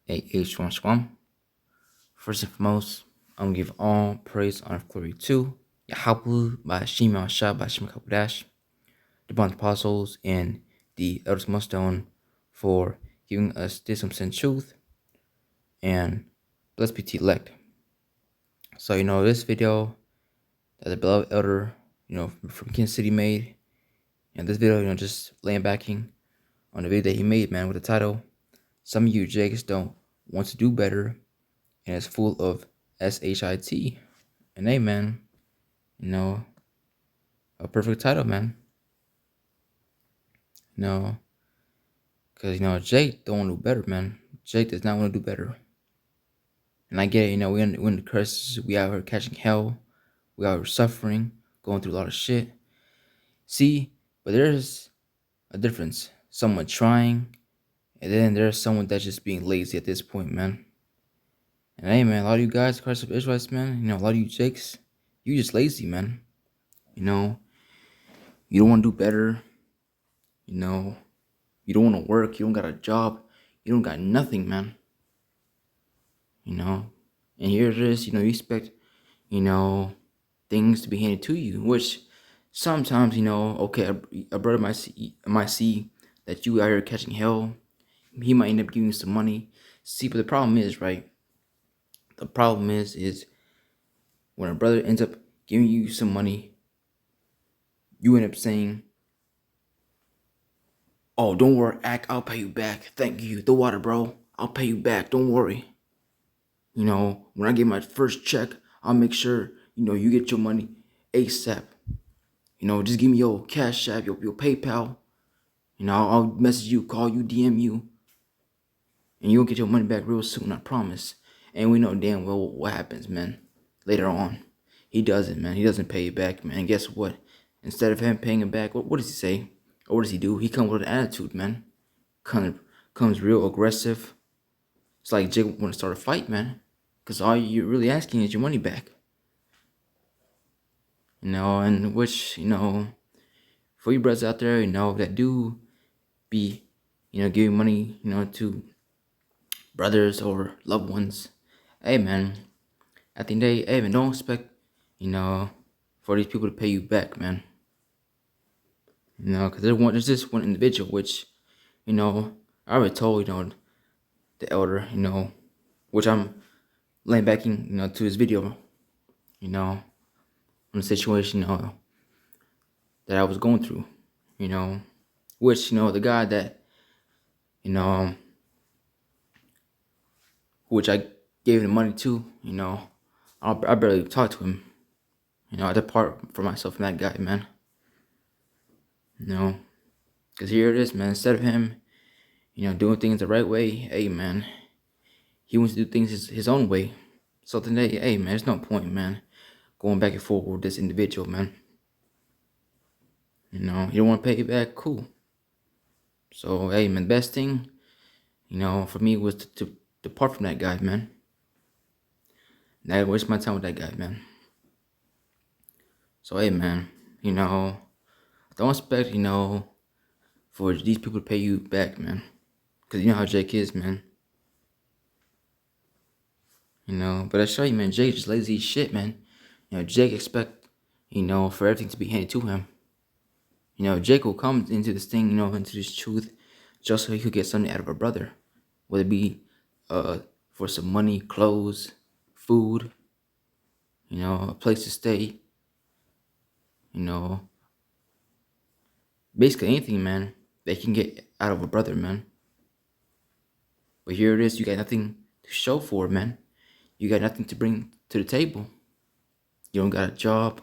Shalom Shalom. First and foremost, I'm gonna give all praise, honor, glory to Yahweh by Hashem Shah by Hashem Kapodash, the Bond Apostles, and the Elders Mustone for giving us this some truth, and blessed be the elect. So, this video that the beloved elder, from Kansas City made, and this video, just laying backing on the video that he made, man, with the title, Some of you Jakes don't want to do better, and it's full of SHIT. And hey, man, a perfect title, man. Because, Jake don't want to do better, man. Jake does not want to do better. And I get it, we're in the curses. We out here catching hell. We out here suffering, going through a lot of shit. See, but there's a difference. Someone trying, and then there's someone that's just being lazy at this point, man. And hey, man, a lot of you guys, Christ of Israelites, man, a lot of you Jakes, you just lazy, man. You don't want to do better. You don't want to work. You don't got a job. You don't got nothing, man. And here it is, you expect, things to be handed to you, which sometimes, okay, a brother might see that you out here catching hell. He might end up giving you some money. See, but the problem is, right? The problem is when a brother ends up giving you some money, you end up saying, "Oh, don't worry, I'll pay you back. Thank you. The water, bro. I'll pay you back. Don't worry. When I get my first check, I'll make sure, you get your money ASAP. Just give me your Cash App, your PayPal. I'll message you, call you, DM you. And you'll get your money back real soon, I promise." And we know damn well what happens, man. Later on, he doesn't, man. He doesn't pay you back, man. And guess what? Instead of him paying him back, what does he say? Or what does he do? He comes with an attitude, man. Comes real aggressive. It's like Jake want to start a fight, man. Because all you're really asking is your money back. And which, for you brothers out there, that do be, giving money, to brothers or loved ones. Hey, man, at the end of the day, hey, man, don't expect, for these people to pay you back, man. Because there's this one individual, which, I already told, the elder, which I'm laying backing, to his video, on the situation, that I was going through, which, the guy that, which I gave the money to, I barely talked to him, I depart for myself from that guy, man, because here it is, man, instead of him, doing things the right way, hey, man, he wants to do things his own way. So today, hey, man, there's no point, man, going back and forth with this individual, man. You don't want to pay it back, cool. So, hey, man, the best thing, for me was to depart from that guy, man. Not waste my time with that guy, man. So, hey, man, don't expect, for these people to pay you back, man. Because you know how Jake is, man. But I show you, man, Jake just lazy as shit, man. Jake expect, for everything to be handed to him. Jake will come into this thing, into this truth, just so he could get something out of a brother. Whether it be for some money, clothes, food, a place to stay, basically anything, man, that you can get out of a brother, man. But here it is, you got nothing to show for it, man. You got nothing to bring to the table. You don't got a job.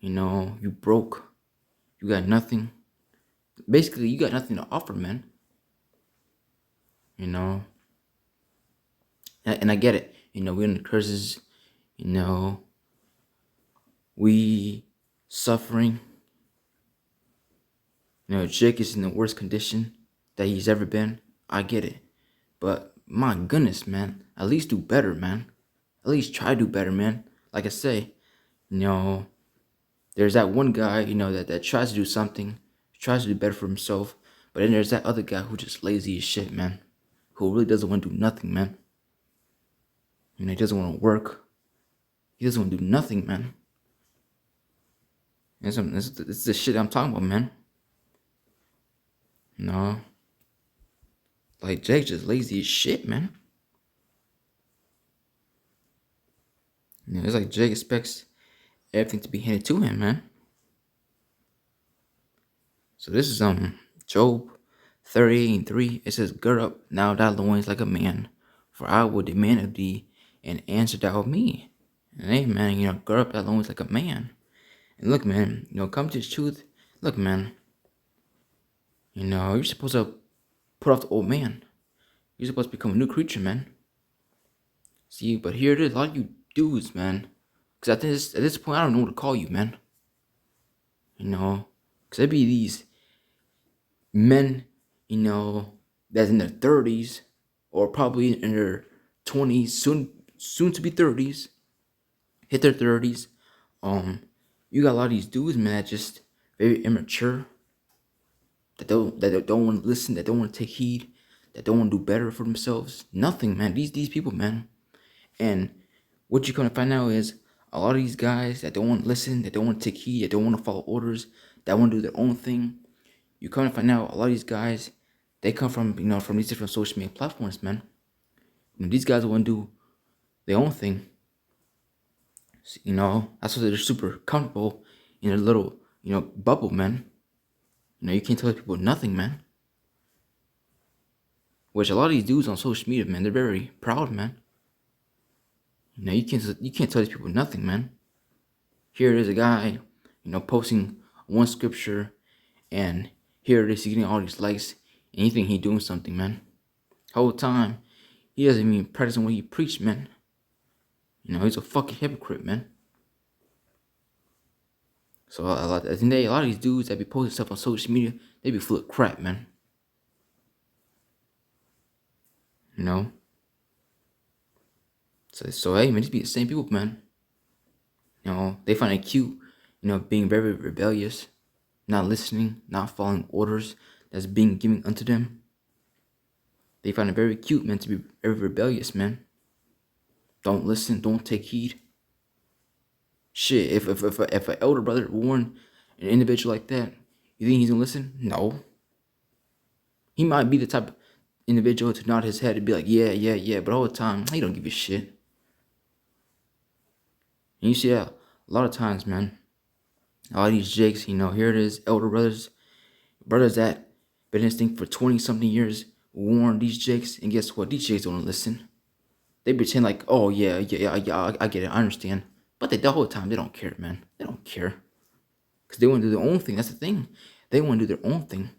You broke. You got nothing. Basically, you got nothing to offer, man. And I get it. We're in the curses. We suffering. Jake is in the worst condition that he's ever been. I get it. But my goodness, man, at least do better, man. At least try to do better, man. Like I say, there's that one guy, that tries to do something, tries to do better for himself. But then there's that other guy who just lazy as shit, man. who really doesn't want to do nothing, man. You know, he doesn't want to work. He doesn't want to do nothing, man. This is the shit I'm talking about, man. No. Like, Jake just lazy as shit, man. You know, it's like Jake expects everything to be handed to him, man. So this is Job 38:3. It says, "Gird up now thy loins like a man, for I will demand of thee, and answer thou of me." And hey, man, you know, gird up thy loins like a man. And look, man, you know, come to the truth. Look, man, you know, you're supposed to put off the old man. You're supposed to become a new creature, man. See, but here it is, a lot of you dudes, man. Because at this point, I don't know what to call you, man. You know, because there be these men, you know, that's in their 30s or probably in their 20s, soon to be 30s, hit their 30s. You got a lot of these dudes, man, that just very immature, that don't want to listen, that don't want to take heed, that don't want to do better for themselves. Nothing, man. These people, man. And what you're gonna find out is a lot of these guys that don't want to listen, that don't want to take heed, that don't want to follow orders, that want to do their own thing. You come to find out a lot of these guys, they come from, you know, from these different social media platforms, man. You know, these guys want to do their own thing. You know, that's why they're super comfortable in a little, you know, bubble, man. You know, you can't tell people nothing, man. Which a lot of these dudes on social media, man, they're very proud, man. You know, you can't tell these people nothing, man. Here it is, a guy, you know, posting one scripture, and here it is, he's getting all these likes, and you think he's doing something, man. Whole time, he doesn't even practice what he preached, man. You know, he's a fucking hypocrite, man. So at the end of the day, a lot of these dudes that be posting stuff on social media, they be full of crap, man. You know? So hey, man, these be the same people, man. You know, they find it cute, you know, being very rebellious, not listening, not following orders that's being given unto them. They find it very cute, man, to be very rebellious, man. Don't listen, don't take heed. Shit, if an elder brother warned an individual like that, you think he's gonna listen? No. He might be the type of individual to nod his head and be like, yeah, but all the time, he don't give a shit. And you see that a lot of times, man. A lot of these jakes, you know, here it is, elder brothers that been in this thing for 20-something years, warn these jakes, and guess what? These jakes don't listen. They pretend like, oh, yeah, I get it, I understand. But the whole time, they don't care, man. They don't care. Because they want to do their own thing. That's the thing. They want to do their own thing.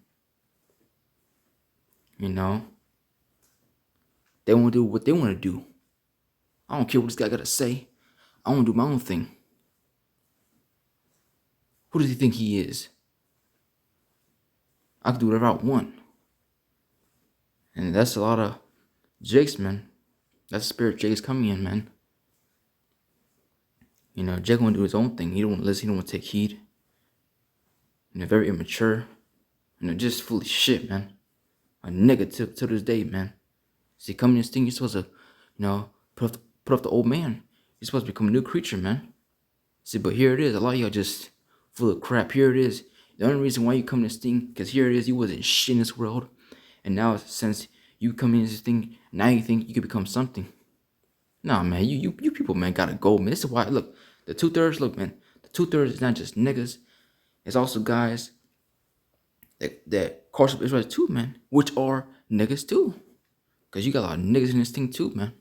You know? They want to do what they want to do. I don't care what this guy got to say. I want to do my own thing. Who does he think he is? I can do whatever I want. And that's a lot of jakes, man. That's the spirit Jake's coming in, man. You know, Jake want to do his own thing. He don't want to listen. He don't want to take heed. You know, very immature. You know, just full of shit, man. A nigga till this day, man. See, coming in this thing, you're supposed to, you know, put off the old man. You're supposed to become a new creature, man. See, but here it is. A lot of y'all just full of crap. Here it is. The only reason why you come in this thing, because here it is, you wasn't shit in this world. And now, since you come in this thing, now you think you could become something. Nah, man, you people, man, gotta go, man. This is why, look, the 2/3, look, man, the 2/3 is not just niggas. It's also guys that call themselves Israelites too, man, which are niggas too. Because you got a lot of niggas in this thing too, man.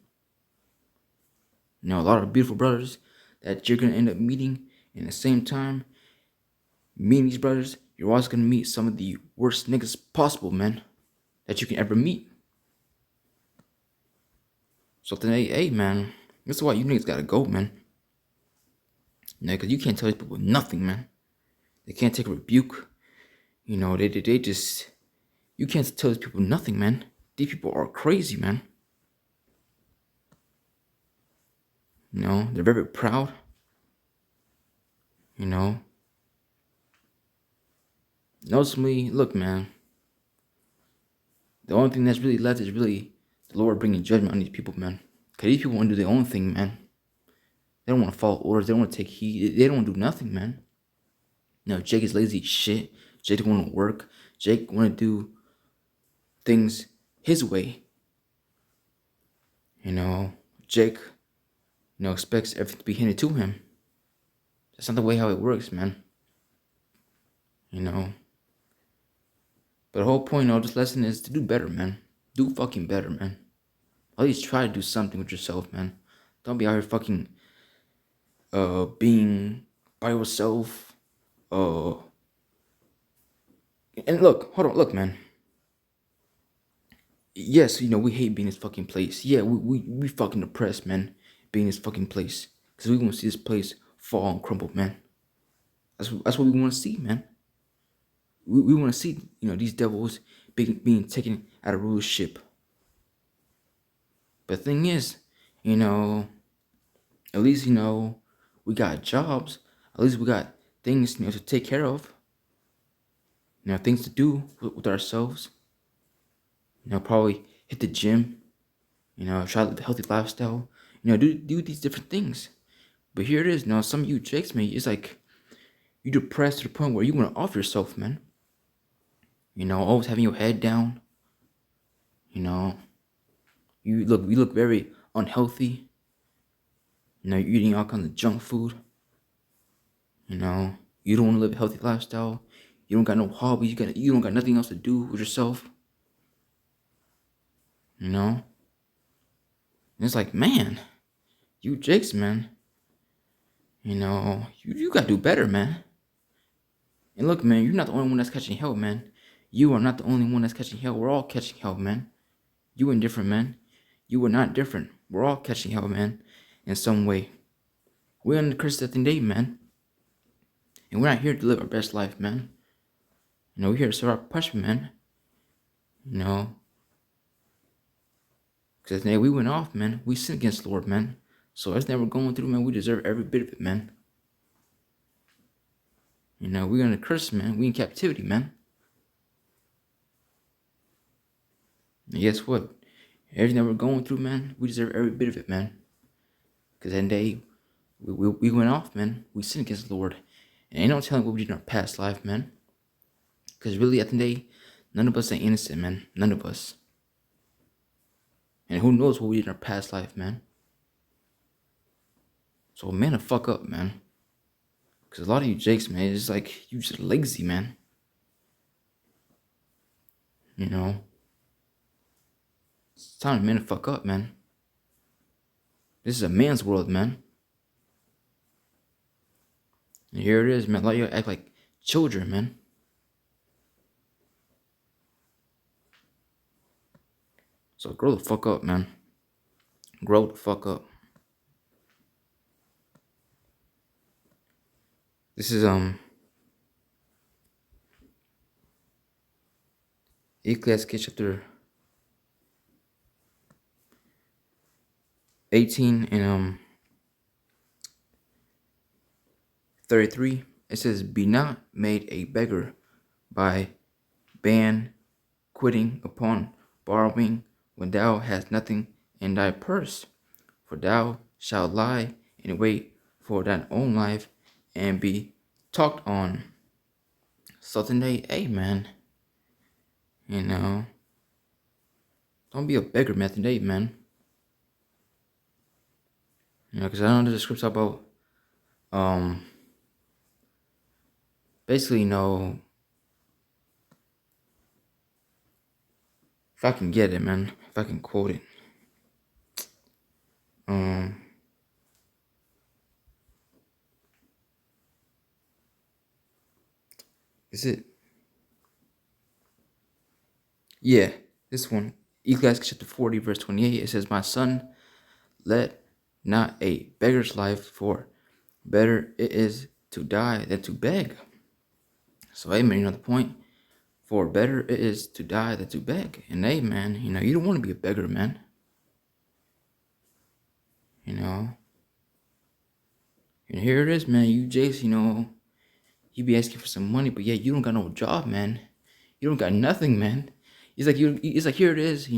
You know, a lot of beautiful brothers that you're going to end up meeting. And at the same time, meeting these brothers, you're also going to meet some of the worst niggas possible, man, that you can ever meet. So then, hey, man, this is why you niggas got to go, man. You know, because you can't tell these people nothing, man. They can't take a rebuke. You know, they just, you can't tell these people nothing, man. These people are crazy, man. You know, they're very proud. You know. Ultimately, look, man. The only thing that's really left is really the Lord bringing judgment on these people, man. Because these people want to do their own thing, man. They don't want to follow orders. They don't want to take heed. They don't want to do nothing, man. You know, Jake is lazy as shit. Jake don't want to work. Jake want to do things his way. You know, Jake, expects everything to be handed to him. That's not the way how it works, man. You know. But the whole point of this lesson is to do better, man. Do fucking better, man. At least try to do something with yourself, man. Don't be out here fucking being by yourself. And look, hold on, look, man. Yes, we hate being in this fucking place. Yeah, we fucking depressed, man, being in this fucking place. Because we want to see this place fall and crumble, man. That's what we want to see, man. We want to see, these devils being taken out of rulership. But the thing is, at least, we got jobs. At least we got things, to take care of. Things to do with ourselves. Probably hit the gym. Try to live a healthy lifestyle. Do these different things. But here it is, some of you Jakes, man, it's like you depressed to the point where you want to off yourself, man. Always having your head down. You look very unhealthy. You're eating all kinds of junk food. You don't want to live a healthy lifestyle. You don't got no hobbies. You don't got nothing else to do with yourself. And it's like, man, you Jakes, man. You gotta do better, man. And look, man, you're not the only one that's catching hell, man. You are not the only one that's catching hell. We're all catching hell, man. You ain't different, man. You are not different. We're all catching hell, man, in some way. We're on the curse of the day, man. And we're not here to live our best life, man. We're here to serve our punishment, man. Because the day we went off, man, we sinned against the Lord, man. So everything we're going through, man, we deserve every bit of it, man. We're in the curse, man. We in captivity, man. And guess what? Everything that we're going through, man, we deserve every bit of it, man. Because that day, we went off, man. We sinned against the Lord. And ain't no telling what we did in our past life, man. Because really, at the day, none of us are innocent, man. None of us. And who knows what we did in our past life, man. So, man, the fuck up, man. Because a lot of you Jakes, man, it's like, you just lazy, man. It's time to man the fuck up, man. This is a man's world, man. And here it is, man. A lot of you act like children, man. So grow the fuck up, man. Grow the fuck up. This is Ecclesiastes chapter 18 and 33. It says, "Be not made a beggar by quitting upon borrowing when thou hast nothing in thy purse, for thou shalt lie and wait for thine own life and be talked on." So today, hey, man, don't be a beggar, man, today, man. Because I know there's a scripture about, basically, if I can get it, man, if I can quote it, is it? Yeah, this one, Ecclesiastes chapter 40, verse 28, it says, "My son, let not a beggar's life, for better it is to die than to beg." So, hey, man, the point? For better it is to die than to beg. And hey, man, you don't want to be a beggar, man. And here it is, man. You Jace, you be asking for some money, but yeah, you don't got no job, man. You don't got nothing, man. It's like here it is,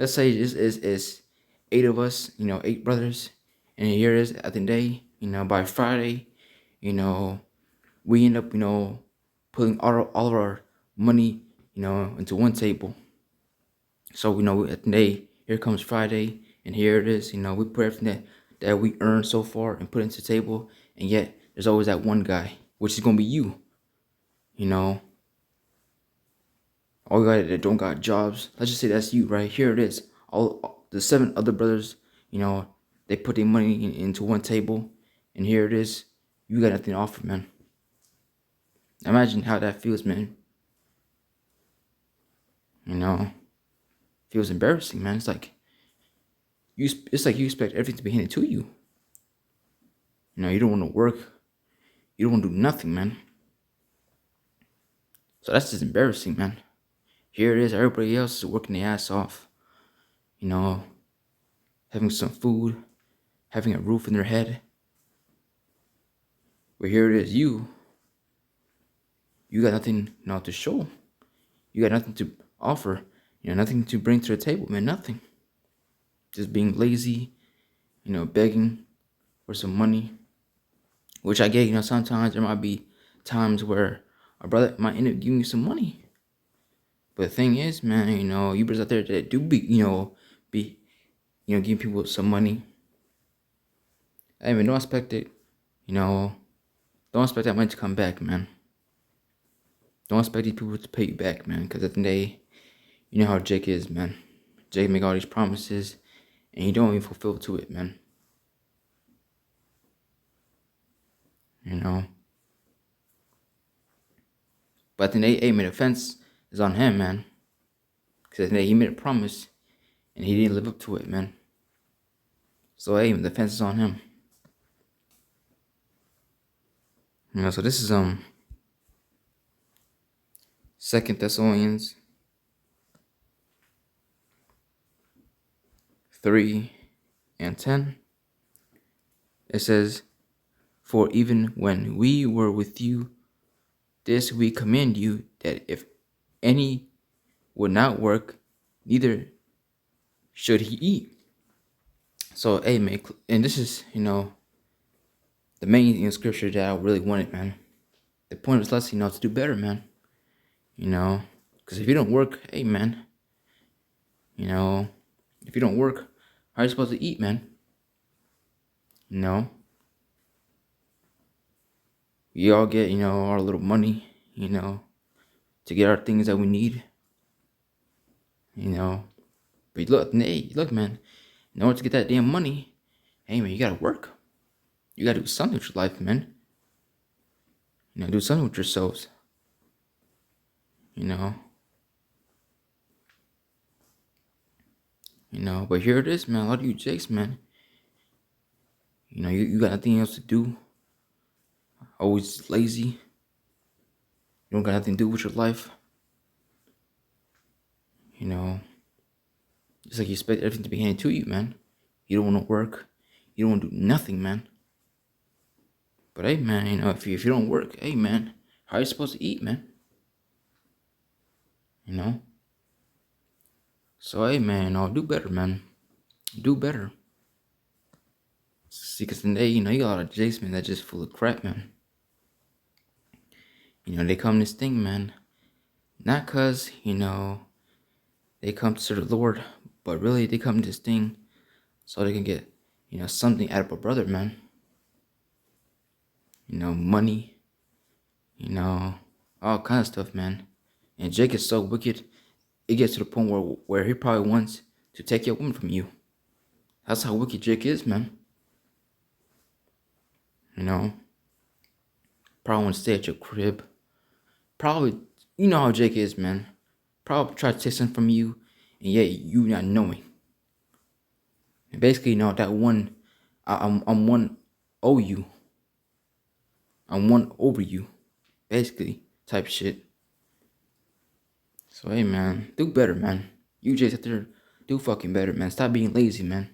let's say it's 8 of us, 8 brothers, and here it is at the day, by Friday, you know, we end up, putting all of our money, into one table. So, at the day, here comes Friday, and here it is, we put everything that we earned so far and put it into the table, and yet there's always that one guy, which is gonna be you, you know. All you guys that don't got jobs, let's just say that's you, right? Here it is. All the 7 other brothers, they put their money into one table, and here it is. You got nothing to offer, man. Imagine how that feels, man. Feels embarrassing, man. It's like you expect everything to be handed to you. You don't want to work. You don't want to do nothing, man. So that's just embarrassing, man. Here it is. Everybody else is working their ass off. Having some food, having a roof in their head. But here it is, you got nothing, to show. You got nothing to offer. Nothing to bring to the table, man. Nothing. Just being lazy, begging for some money. Which I get, sometimes there might be times where a brother might end up giving you some money. But the thing is, man, you brothers out there that do giving people some money. I mean, don't expect it, don't expect that money to come back, man. Don't expect these people to pay you back, man, because at the end of the day, you know how Jake is, man. Jake make all these promises, and he don't even fulfill to it, man. But at the end of the day, man, the offense is on him, man. Because at the end of the day, he made a promise, and he didn't live up to it, man. So, hey, the offense is on him. So this is 2 Thessalonians 3:10. It says, "For even when we were with you, this we command you, that if any would not work, neither should he eat." So, hey, man, and this is, the main scripture that I really wanted, man. The point of this lesson, to do better, man. Because if you don't work, hey, man, if you don't work, how are you supposed to eat, man? We all get, our little money, to get our things that we need. But look, man, in order to get that damn money, hey, man, you gotta work. You gotta do something with your life, man. Do something with yourselves. But here it is, man. A lot of you Jakes, man. You got nothing else to do. Always lazy. You don't got nothing to do with your life. It's like you expect everything to be handed to you, man. You don't want to work. You don't want to do nothing, man. But hey, man, if you don't work, hey, man, how are you supposed to eat, man? So hey, man, do better, man. Do better. See, because today, you got a lot of Jakes, man, that's just full of crap, man. They come this thing, man, not because, they come to serve the Lord, but really they come to this thing so they can get, something out of a brother, man. Money, all kind of stuff, man. And Jake is so wicked, it gets to the point where he probably wants to take your woman from you. That's how wicked Jake is, man. Probably want to stay at your crib. Probably, you know how Jake is, man. Probably try to take something from you, and yet you not knowing. And basically, that one, I'm one over you. I'm one over you, basically, type shit. So hey, man, do better, man. You Jakes out there, do fucking better, man. Stop being lazy, man.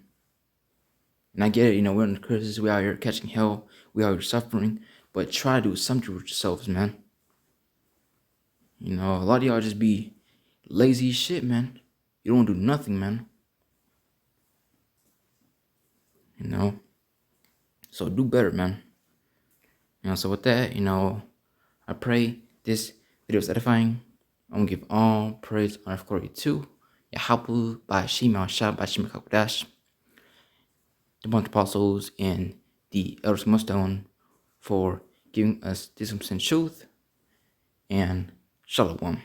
And I get it, we're in the crisis, we out here catching hell, we out here suffering, but try to do something with yourselves, man. A lot of y'all just be lazy as shit, man. You don't want to do nothing, man. you know. So do better, man. So with that, I pray this video is edifying. I'm gonna give all praise, honor, glory to Yahweh by Shema Shah by Shema Kakodash, the bunch of apostles and the elders of Mustone for giving us this truth, and Shalom.